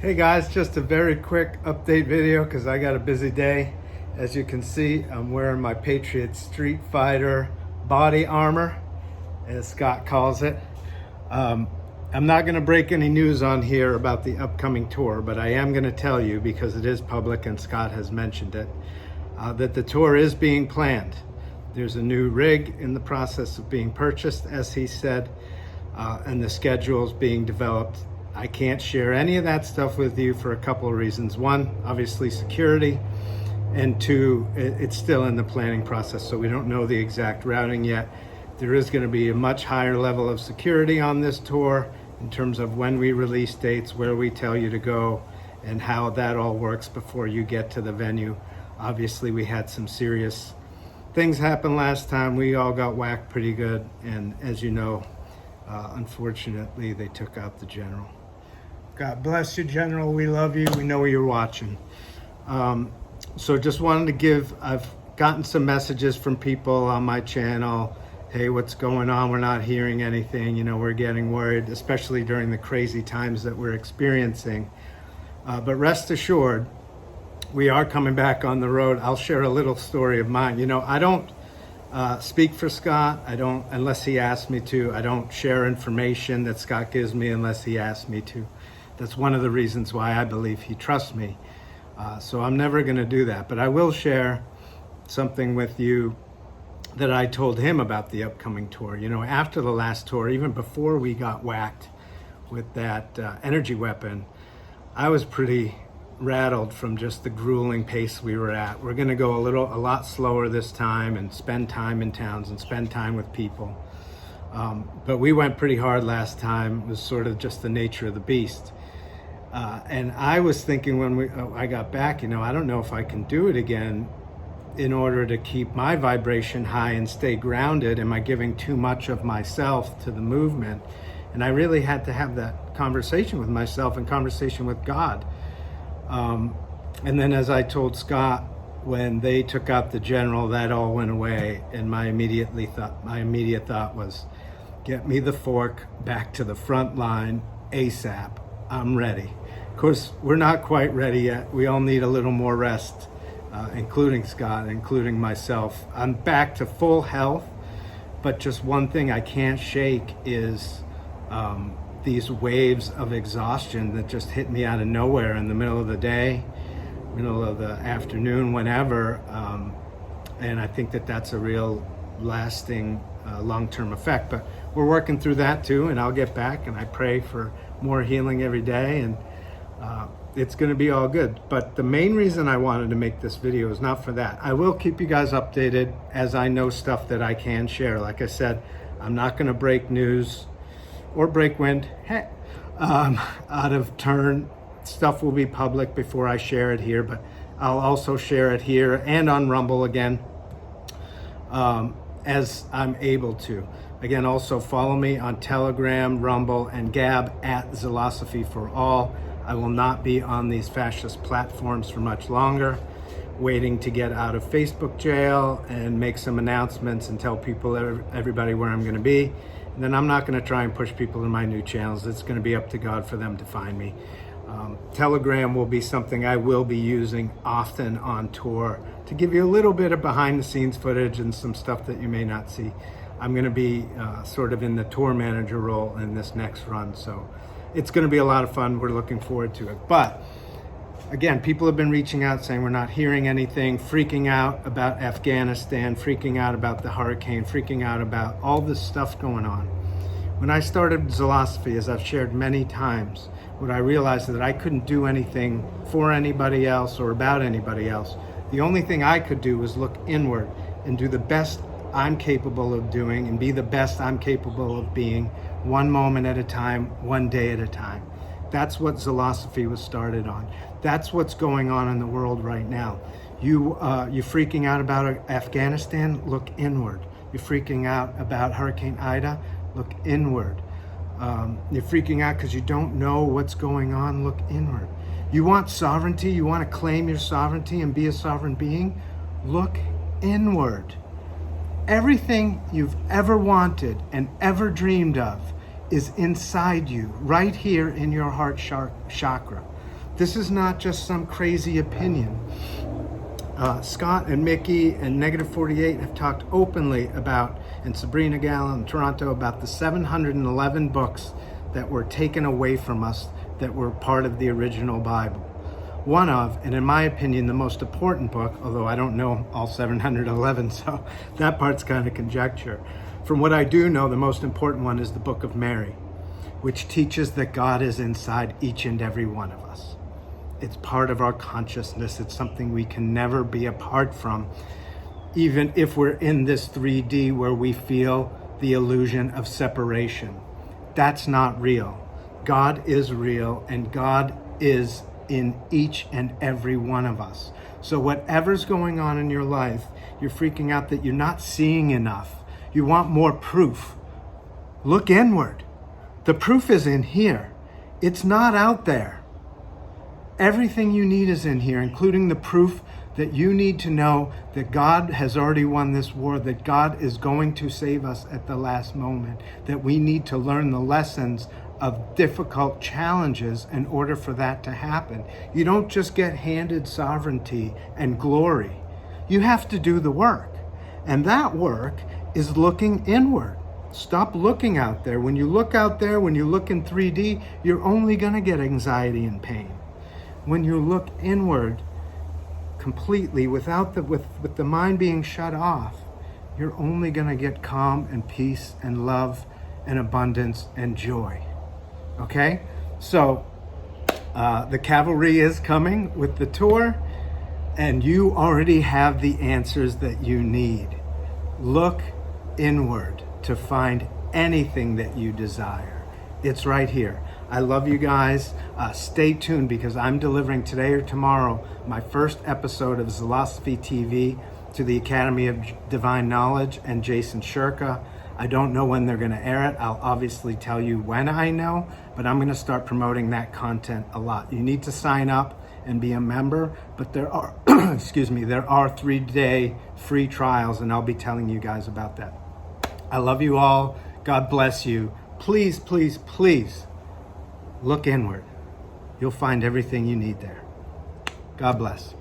Hey guys, just a very quick update video because I got a busy day. As you can see, I'm wearing my Patriot Street Fighter body armor, as Scott calls it. I'm not going to break any news on here about the upcoming tour, but I am going to tell you, because it is public and Scott has mentioned it, that the tour is being planned. There's a new rig in the process of being purchased, as he said, and the schedule is being developed. I can't share any of that stuff with you for a couple of reasons. One, obviously security, and two, it's still in the planning process, so we don't know the exact routing yet. There is going to be a much higher level of security on this tour in terms of when we release dates, where we tell you to go, and how that all works before you get to the venue. Obviously, we had some serious things happen last time. We all got whacked pretty good, and as you know, unfortunately, they took out the general. God bless you, General. We love you. We know you're watching. So just wanted to give, I've gotten some messages from people on my channel. Hey, what's going on? We're not hearing anything. You know, we're getting worried, especially during the crazy times that we're experiencing. But rest assured, we are coming back on the road. I'll share a little story of mine. You know, I don't speak for Scott. I don't, unless he asks me to. I don't share information that Scott gives me unless he asks me to. That's one of the reasons why I believe he trusts me. So I'm never going to do that. But I will share something with you that I told him about the upcoming tour. You know, after the last tour, even before we got whacked with that energy weapon, I was pretty rattled from just the grueling pace we were at. We're going to go a lot slower this time and spend time in towns and spend time with people. But we went pretty hard last time. It was sort of just the nature of the beast. And I was thinking when I got back, you know, I don't know if I can do it again in order to keep my vibration high and stay grounded. Am I giving too much of myself to the movement? And I really had to have that conversation with myself and conversation with God. And then, as I told Scott, when they took out the general, that all went away. And my immediate thought was, get me the fork back to the front line ASAP. I'm ready. Of course, we're not quite ready yet. We all need a little more rest, including Scott, including myself. I'm back to full health, but just one thing I can't shake is these waves of exhaustion that just hit me out of nowhere in the middle of the day, middle of the afternoon, whenever. And I think that that's a real lasting long-term effect. But we're working through that too, and I'll get back, and I pray for more healing every day, and it's going to be all good. But the main reason I wanted to make this video is not for that. I will keep you guys updated as I know stuff that I can share. Like I said, I'm not going to break news or break wind out of turn. Stuff will be public before I share it here, but I'll also share it here and on Rumble again as I'm able to. Again, also follow me on Telegram, Rumble, and Gab at Zilosophy for All. I will not be on these fascist platforms for much longer, waiting to get out of Facebook jail and make some announcements and tell people, everybody, where I'm going to be. And then I'm not going to try and push people to my new channels. It's going to be up to God for them to find me. Telegram will be something I will be using often on tour to give you a little bit of behind the scenes footage and some stuff that you may not see. I'm going to be sort of in the tour manager role in this next run. So it's going to be a lot of fun. We're looking forward to it. But again, people have been reaching out saying we're not hearing anything, freaking out about Afghanistan, freaking out about the hurricane, freaking out about all this stuff going on. When I started Zilosophy, as I've shared many times, what I realized is that I couldn't do anything for anybody else or about anybody else. The only thing I could do was look inward and do the best I'm capable of doing and be the best I'm capable of being, one moment at a time, one day at a time. That's what Zilosophy was started on. That's what's going on in the world right now. You're freaking out about Afghanistan? Look inward. You're freaking out about Hurricane Ida? Look inward. You're freaking out because you don't know what's going on? Look inward. You want sovereignty? You want to claim your sovereignty and be a sovereign being? Look inward. Everything you've ever wanted and ever dreamed of is inside you, right here in your heart chakra. This is not just some crazy opinion. Scott and Mickey and Negative 48 have talked openly about, and Sabrina Gallo in Toronto, about the 711 books that were taken away from us that were part of the original Bible. One of, and in my opinion, the most important book, although I don't know all 711, so that part's kind of conjecture. From what I do know, the most important one is the Book of Mary, which teaches that God is inside each and every one of us. It's part of our consciousness. It's something we can never be apart from, even if we're in this 3D where we feel the illusion of separation. That's not real. God is real, and God is in each and every one of us. So whatever's going on in your life, you're freaking out that you're not seeing enough. You want more proof. Look inward. The proof is in here. It's not out there. Everything you need is in here, including the proof that you need to know that God has already won this war, that God is going to save us at the last moment, that we need to learn the lessons of difficult challenges in order for that to happen. You don't just get handed sovereignty and glory. You have to do the work. And that work is looking inward. Stop looking out there. When you look out there, when you look in 3D, you're only going to get anxiety and pain. When you look inward completely, with the mind being shut off, you're only going to get calm and peace and love and abundance and joy. Okay? So the cavalry is coming with the tour, and you already have the answers that you need. Look inward to find anything that you desire. It's right here. I love you guys. Stay tuned, because I'm delivering today or tomorrow my first episode of Zilosophy TV to the Academy of Divine Knowledge and Jason Shurka. I don't know when they're going to air it. I'll obviously tell you when I know, but I'm going to start promoting that content a lot. You need to sign up and be a member, but there are, excuse me, there are 3-day free trials, and I'll be telling you guys about that. I love you all. God bless you. Please, please, please look inward. You'll find everything you need there. God bless.